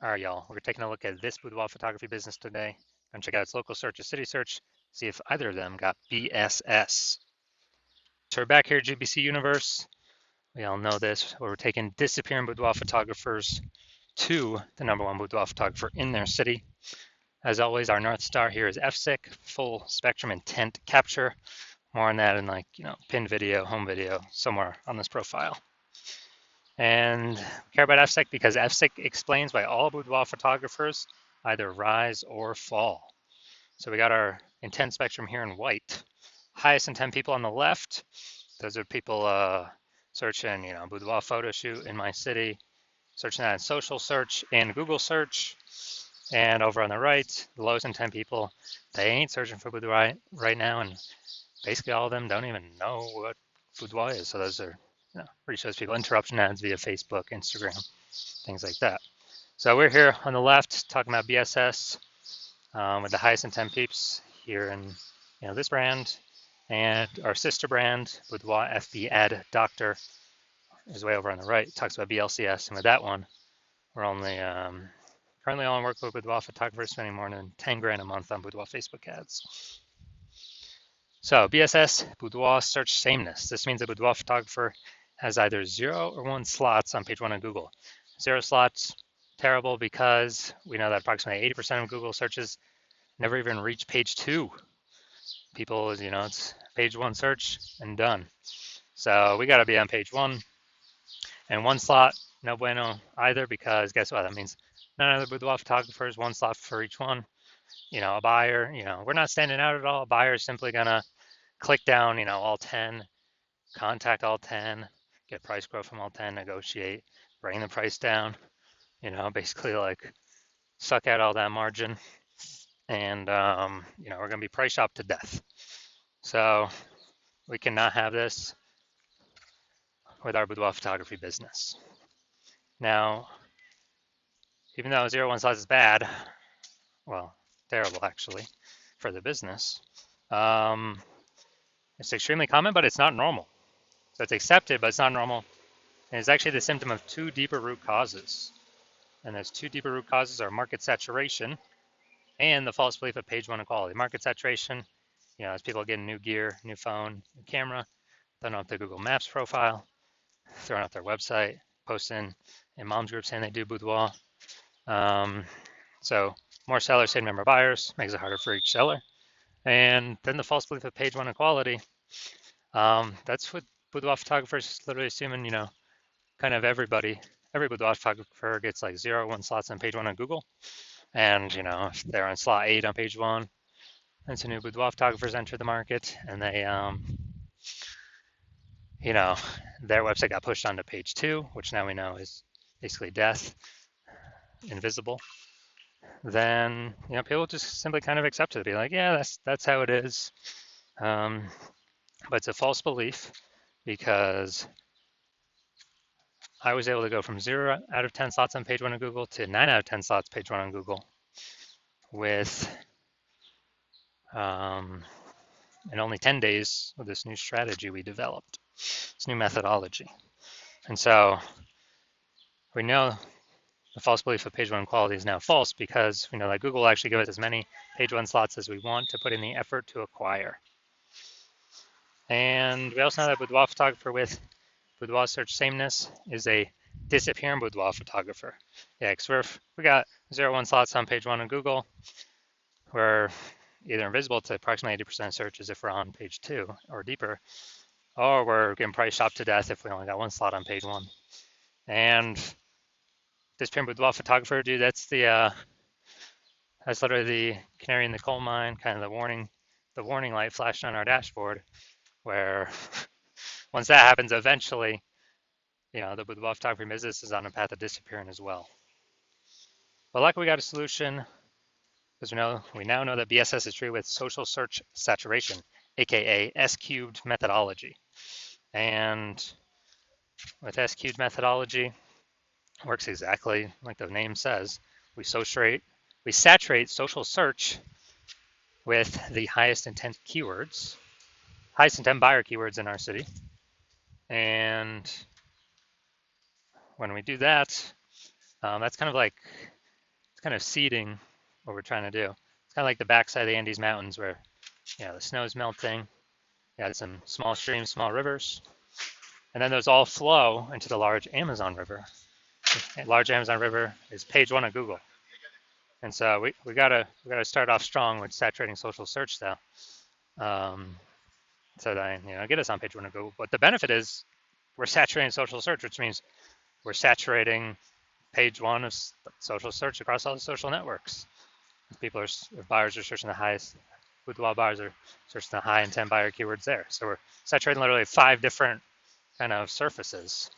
All right, y'all, we're taking a look at this boudoir photography business today. Gonna check out its local search or city search, see if either of them got BSS. So we're back here at GBC Universe. We all know this, where we're taking disappearing boudoir photographers to the #1 boudoir photographer in their city. As always, our North Star here is FSIC, full spectrum intent capture. More on that in pinned video, home video, somewhere on this profile. And we care about FSIC because FSIC explains why all boudoir photographers either rise or fall. So we got our intent spectrum here in white. Highest intent people on the left, those are people searching, boudoir photo shoot in my city, searching that in social search and Google search. And over on the right, the lowest intent people, they ain't searching for boudoir right now, and basically all of them don't even know what boudoir is. So those are pretty shows people interruption ads via Facebook, Instagram, things like that. So we're here on the left talking about BSS with the highest intent peeps here in this brand, and our sister brand Boudoir FB Ad Doctor is way over on the right. It talks about BLCS, and with that one, we're only currently on work with boudoir photographers spending more than 10 grand a month on boudoir Facebook ads. So BSS, boudoir search sameness. This means a boudoir photographer has either 0 or 1 slots on page 1 of Google. 0 slots, terrible, because we know that approximately 80% of Google searches never even reach page 2. People, it's page 1 search and done. So we got to be on page 1. And 1 slot, no bueno either, because guess what? That means none of the boudoir photographers, 1 slot for each one. A buyer, we're not standing out at all. A buyer is simply going to click down, all 10, contact all 10, get price quote from all 10, negotiate, bring the price down, basically like suck out all that margin. And, we're going to be price shopped to death. So we cannot have this with our boudoir photography business. Now, even though 0-1 slots is bad, well, terrible actually for the business, it's extremely common, but it's not normal. So it's accepted, but it's not normal. And it's actually the symptom of 2 deeper root causes. And those 2 deeper root causes are market saturation and the false belief of page 1 equality. Market saturation, as people get new gear, new phone, new camera, throwing up their Google Maps profile, throwing up their website, posting in mom's group saying they do boudoir. So more sellers say number of buyers, makes it harder for each seller. And then the false belief of page 1 equality. That's what boudoir photographers literally assuming, kind of every boudoir photographer gets like 0-1 slots on page 1 on Google. And, if they're on slot 8 on page 1, and some new boudoir photographers enter the market, and they, their website got pushed onto page 2, which now we know is basically death, invisible. Then, people just simply kind of accept it, be like, yeah, that's how it is. But it's a false belief, because I was able to go from 0 out of 10 slots on page 1 of Google to 9 out of 10 slots page 1 on Google with in only 10 days with this new strategy we developed, this new methodology. And so we know the false belief of page 1 quality is now false, because we know that Google will actually give us as many page 1 slots as we want to put in the effort to acquire. And we also know that boudoir photographer with boudoir search sameness is a disappearing boudoir photographer. Yeah, because we got 0-1 slots on page 1 of Google. We're either invisible to approximately 80% of searches if we're on page 2 or deeper, or we're getting price shopped to death if we only got 1 slot on page 1. And disappearing boudoir photographer, dude, that's literally the canary in the coal mine, kind of the warning light flashing on our dashboard, where once that happens, eventually, the boudoir photography business is on a path of disappearing as well. But luckily we got a solution, because we now know that BSS is treated with social search saturation, aka S-cubed methodology. And with S-cubed methodology, it works exactly like the name says. We saturate social search with the highest intent keywords, highest intent buyer keywords in our city. And when we do that, that's kind of like kind of seeding what we're trying to do. It's kind of like the backside of the Andes Mountains where, the snow's melting. You got some small streams, small rivers, and then those all flow into the large Amazon River. The large Amazon River is page one of Google. And so we gotta start off strong with saturating social search though. So that get us on page one of Google. But the benefit is we're saturating social search, which means we're saturating page one of social search across all the social networks. Buyers are searching the highest, Boudoir buyers are searching the high intent buyer keywords there. So we're saturating literally 5 different kind of surfaces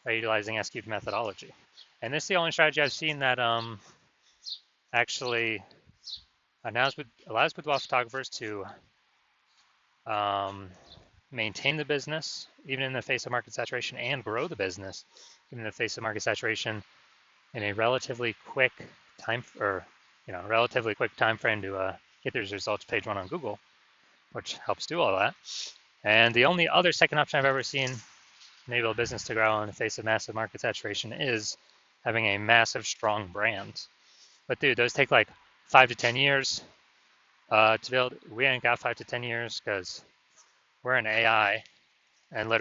by utilizing S-cubed methodology. And this is the only strategy I've seen that actually allows boudoir photographers to maintain the business even in the face of market saturation and grow the business even in the face of market saturation in a relatively quick time frame to get these results page one on Google, which helps do all that. And the only other second option I've ever seen enable a business to grow in the face of massive market saturation is having a massive, strong brand. But dude, those take like 5 to 10 years to build. We ain't got 5 to 10 years because we're in AI, and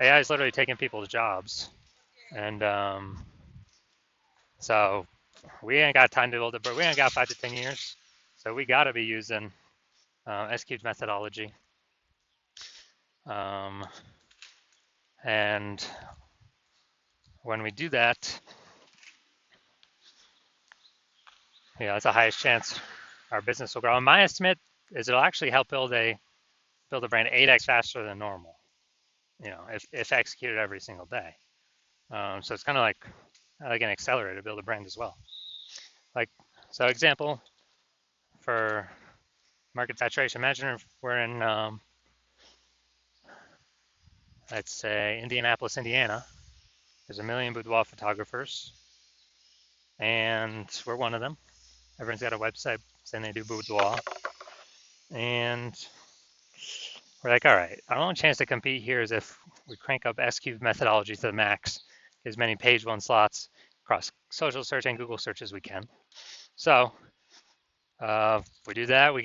AI is literally taking people's jobs. And so we ain't got time to build it, but we ain't got 5 to 10 years. So we got to be using S-cubed methodology. And when we do that, it's the highest chance our business will grow. And my estimate is it'll actually help build a brand 8x faster than normal, if executed every single day. So it's kind of like an accelerator to build a brand as well. So example for market saturation, imagine if we're in, let's say, Indianapolis, Indiana. There's 1 million boudoir photographers, and we're one of them. Everyone's got a website saying they do boudoir. And we're like, all right, our only chance to compete here is if we crank up S-cubed methodology to the max, get as many page one slots across social search and Google search as we can. So if we do that, we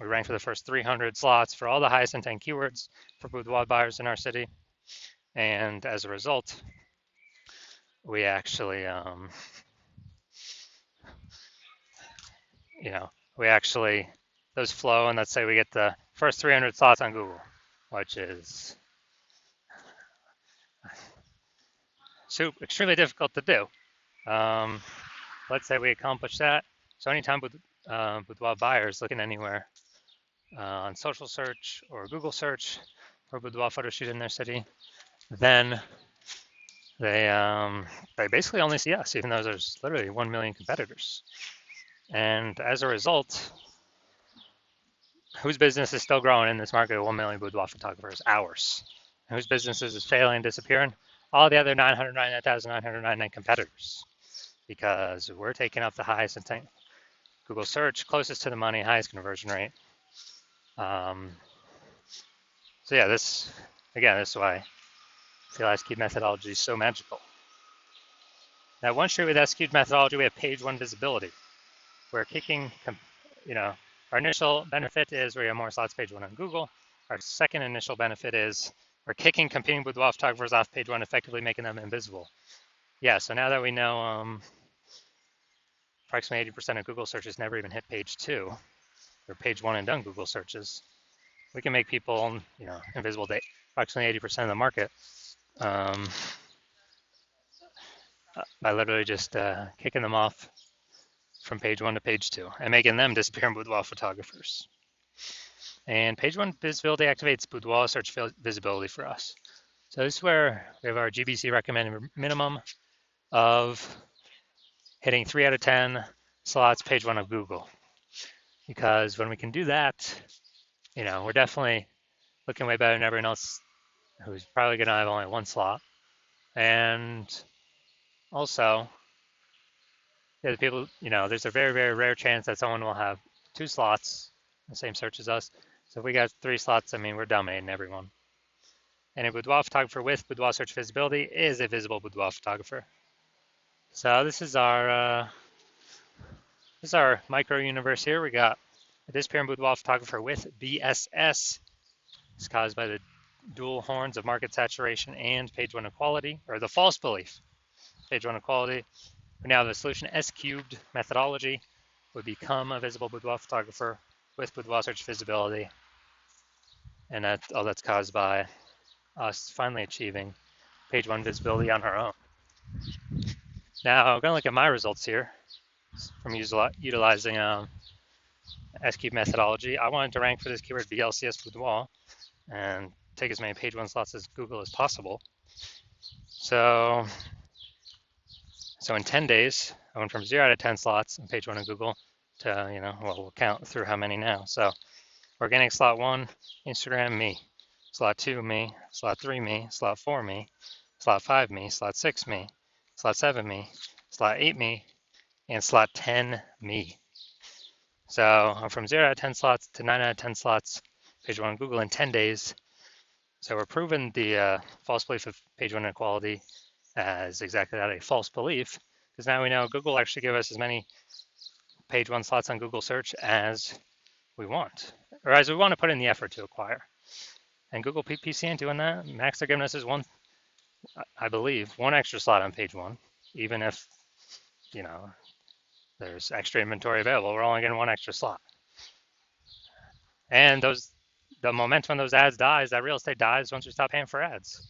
rank for the first 300 slots for all the highest intent keywords for boudoir buyers in our city. And as a result, we actually, those flow, and let's say we get the first 300 slots on Google, which is extremely difficult to do. Let's say we accomplish that. So anytime boudoir buyers looking anywhere on social search or Google search for boudoir photo shoot in their city, then they basically only see us, even though there's literally 1 million competitors. And as a result, whose business is still growing in this market of 1 million boudoir photographers? Ours. And whose businesses is failing and disappearing? All the other 999,999 competitors, because we're taking up the highest intent Google search, closest to the money, highest conversion rate. So yeah, this is why I feel S-cubed methodology is so magical. Now, one street with S-cubed methodology, we have page one visibility. We're kicking, our initial benefit is we have more slots page one on Google. Our second initial benefit is we're kicking competing boudoir photographers off page one, effectively making them invisible. Yeah, so now that we know approximately 80% of Google searches never even hit page two, or page one and done Google searches, we can make people, invisible to approximately 80% of the market by literally just kicking them off from page one to page two and making them disappearing boudoir photographers. And page one visibility activates boudoir search visibility for us. So this is where we have our GBC recommended minimum of hitting 3 out of 10 slots page one of Google. Because when we can do that, we're definitely looking way better than everyone else who's probably going to have only one slot. And also, the people, there's a very, very rare chance that someone will have 2 slots, the same search as us. So if we got 3 slots, we're dominating everyone. And a boudoir photographer with boudoir search visibility is a visible boudoir photographer. So this is our micro universe here. We got a disappearing boudoir photographer with BSS. It's caused by the dual horns of market saturation and page one equality, or the false belief, page one equality. We now have the solution S cubed methodology would become a visible boudoir photographer with boudoir search visibility. And all that's caused by us finally achieving page one visibility on our own. Now, I'm going to look at my results here from utilizing S-cube methodology. I wanted to rank for this keyword BLCS boudoir and take as many page one slots as Google as possible. So in 10 days, I went from 0 out of 10 slots on page one of Google to, well, we'll count through how many now. So organic slot 1, Instagram, me. Slot 2, me. Slot 3, me. Slot 4, me. Slot 5, me. Slot 6, me. Slot 7, me. Slot 8, me. And slot 10, me. So I'm from 0 out of 10 slots to 9 out of 10 slots, page one on Google in 10 days. So we're proving the false belief of page one inequality as exactly that, a false belief, because now we know Google actually give us as many page one slots on Google search as we want, or as we want to put in the effort to acquire. And Google PPC ain't doing that. Max they're giving us is one, I believe, one extra slot on page one, even if, there's extra inventory available. We're only getting one extra slot. And the momentum of those ads dies, that real estate dies once we stop paying for ads.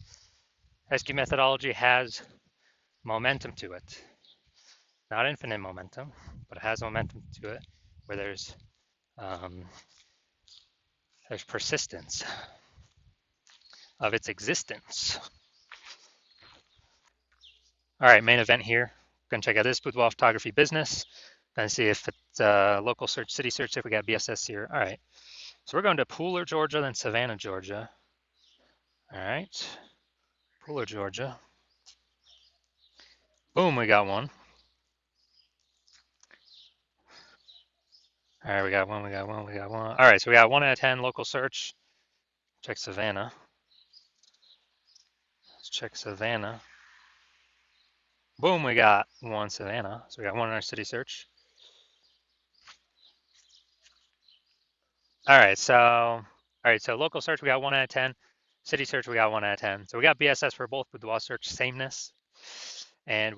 SQ methodology has momentum to it. Not infinite momentum, but it has momentum to it where there's persistence of its existence. All right, main event here. Gonna check out this boudoir photography business. Gonna see if it's local search, city search, if we got BSS here. All right, so we're going to Pooler, Georgia, then Savannah, Georgia. All right, Pooler, Georgia. Boom, we got one. All right, we got one. All right, so we got 1 out of 10 local search. Check Savannah. Let's check Savannah. Boom, we got one Savannah. So we got one in our city search. All right, so local search, we got 1 out of 10. City search, we got 1 out of 10. So we got BSS for both boudoir search sameness. And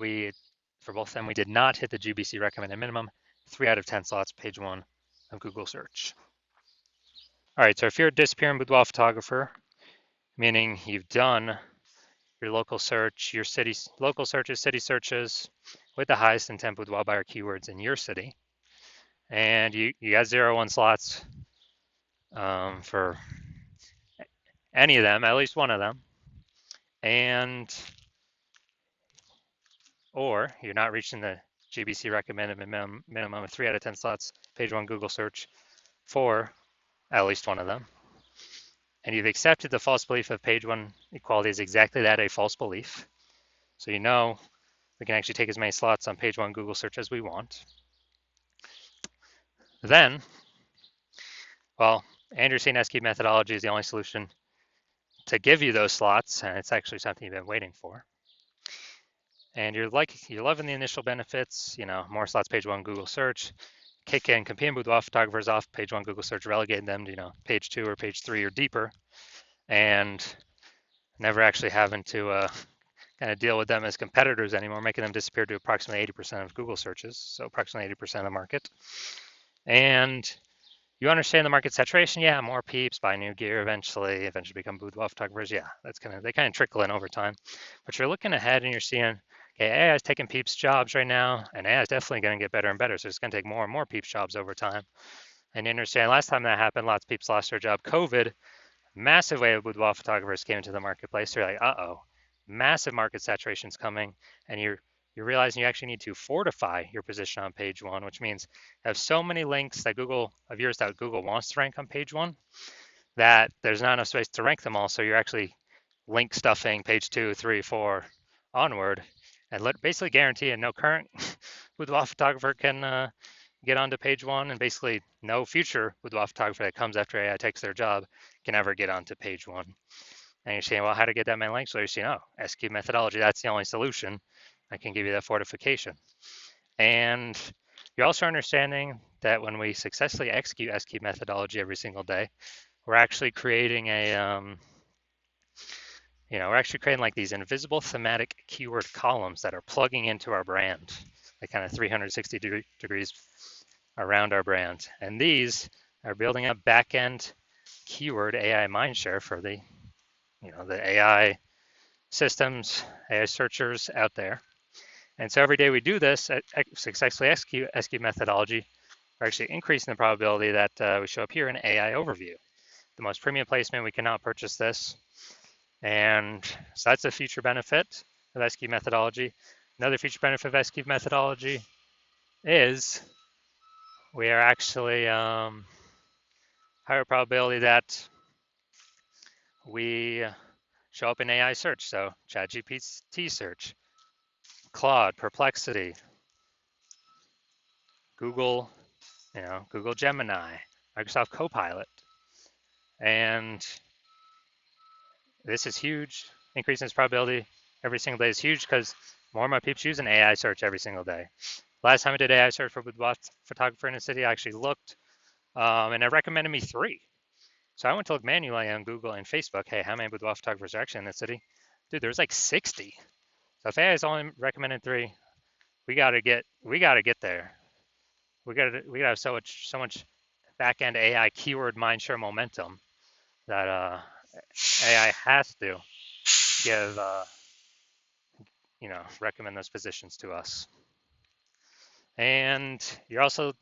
for both of them, we did not hit the GBC recommended minimum. 3 out of 10 slots, page one of Google search. All right, so if you're a disappearing boudoir photographer, meaning you've done your local search, your local searches, city searches with the highest intent boudoir buyer keywords in your city, and you got 0-1 slots for any of them, at least one of them, or you're not reaching the GBC recommended minimum of 3 out of 10 slots, page one Google search for at least one of them, and you've accepted the false belief of page one equality is exactly that, a false belief. So we can actually take as many slots on page one Google search as we want. Then, well, Andrew's SQ methodology is the only solution to give you those slots, and it's actually something you've been waiting for. And you're loving the initial benefits, more slots, page one Google search, kick in competing boudoir photographers off page one Google search, relegating them to, page 2 or page 3 or deeper, and never actually having to kind of deal with them as competitors anymore, making them disappear to approximately 80% of Google searches, so approximately 80% of the market. And you understand the market saturation, yeah, more peeps buy new gear eventually become boudoir photographers, yeah, they kind of trickle in over time. But you're looking ahead and you're seeing, okay, AI is taking peeps jobs right now, and AI is definitely going to get better and better, so it's going to take more and more peeps jobs over time. And you understand, last time that happened, lots of peeps lost their job. COVID, massive wave of boudoir photographers came into the marketplace. You're like, massive market saturation is coming, and you're realizing you actually need to fortify your position on page one, which means you have so many links that Google wants to rank on page one that there's not enough space to rank them all. So you're actually link stuffing page 2, 3, 4 onward, and basically guarantee no current boudoir photographer can get onto page one, and basically no future boudoir photographer that comes after AI takes their job can ever get onto page one. And you're saying, well, how to get that many links? So you're saying, SQ methodology, that's the only solution. I can give you that fortification. And you're also understanding that when we successfully execute SQ methodology every single day, we're actually creating we're actually creating like these invisible thematic keyword columns that are plugging into our brand, like kind of 360 degrees around our brand. And these are building up back-end keyword AI mindshare for the AI systems, AI searchers out there. And so every day we do this, successfully execute SQ methodology, we're actually increasing the probability that we show up here in AI overview. The most premium placement, we cannot purchase this. And so that's a future benefit of SQ methodology. Another future benefit of SQ methodology is we are actually higher probability that we show up in AI search. So ChatGPT search, Claude, Perplexity, Google, Google Gemini, Microsoft Copilot. And this is huge. Increasing its probability every single day is huge because more and more people using AI search every single day. Last time I did AI search for boudoir photographer in the city, I actually looked and it recommended me 3. So I went to look manually on Google and Facebook. Hey, how many boudoir photographers are actually in the city? Dude, there's like 60. So if AI is only recommended 3, we gotta get there. We gotta have so much back end AI keyword mindshare momentum that AI has to give recommend those positions to us. And you're also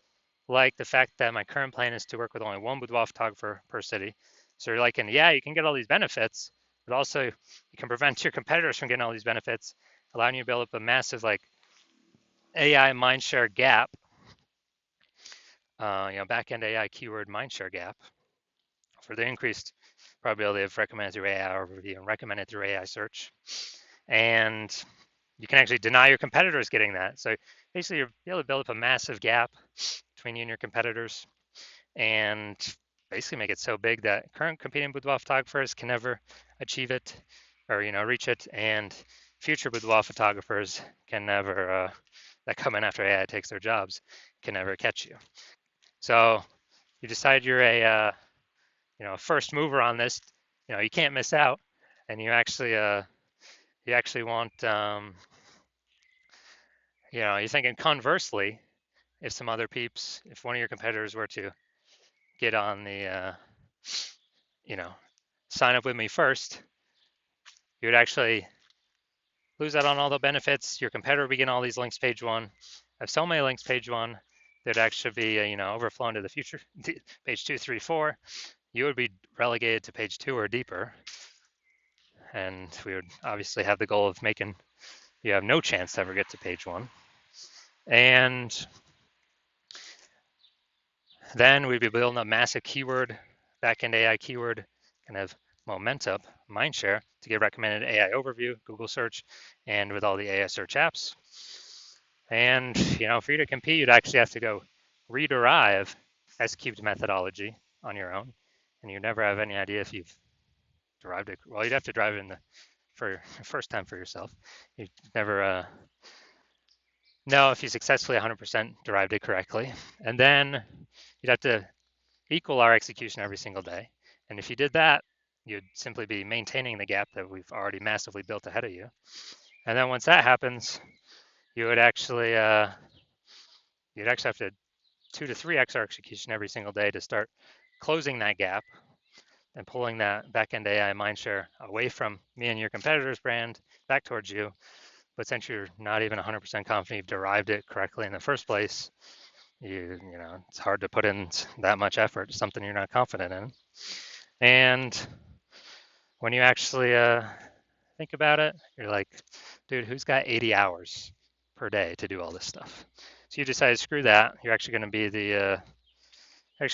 like the fact that my current plan is to work with only one boudoir photographer per city. So you're like, and yeah, you can get all these benefits, but also you can prevent your competitors from getting all these benefits, allowing you to build up a massive like AI mindshare gap, back-end AI keyword mindshare gap for the increased probability of recommended through AI overview and recommended through AI search. And you can actually deny your competitors getting that. So basically, you're able to build up a massive gap between you and your competitors, and basically make it so big that current competing boudoir photographers can never achieve it, or reach it, and future boudoir photographers can never that come in after AI takes their jobs can never catch you. So you decide you're a first mover on this. You can't miss out, and you actually want you're thinking conversely, if some other peeps, if one of your competitors were to get on the sign up with me first, you would actually lose out on all the benefits. Your competitor would begin all these links page 1. I have so many links page 1 that actually be overflown to the future page 2, 3, 4. You would be relegated to page 2 or deeper, and we would obviously have the goal of making you have no chance to ever get to page 1. And then we'd be building a massive keyword, back-end AI keyword, kind of momentum, mindshare to get recommended AI overview, Google search, and with all the AI search apps. And for you to compete, you'd actually have to go rederive S-cubed methodology on your own, and you'd never have any idea if you've derived it. Well, you'd have to drive it for your first time for yourself. You'd never know if you successfully 100% derived it correctly. And then you'd have to equal our execution every single day. And if you did that, you'd simply be maintaining the gap that we've already massively built ahead of you. And then once that happens, you would actually have to 2 to 3x our execution every single day to start closing that gap and pulling that back-end AI mindshare away from me and your competitor's brand back towards you. But since you're not even 100% confident you've derived it correctly in the first place, it's hard to put in that much effort to something you're not confident in. And when you actually think about it, you're like, dude, who's got 80 hours per day to do all this stuff? So you decide, screw that. You're actually going to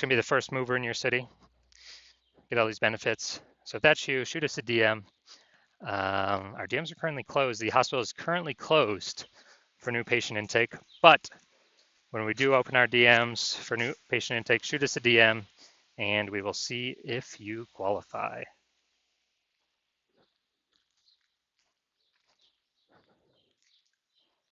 be the first mover in your city, get all these benefits. So if that's you, shoot us a DM. Our DMs are currently closed. The hospital is currently closed for new patient intake, but when we do open our DMs for new patient intake, shoot us a DM and we will see if you qualify.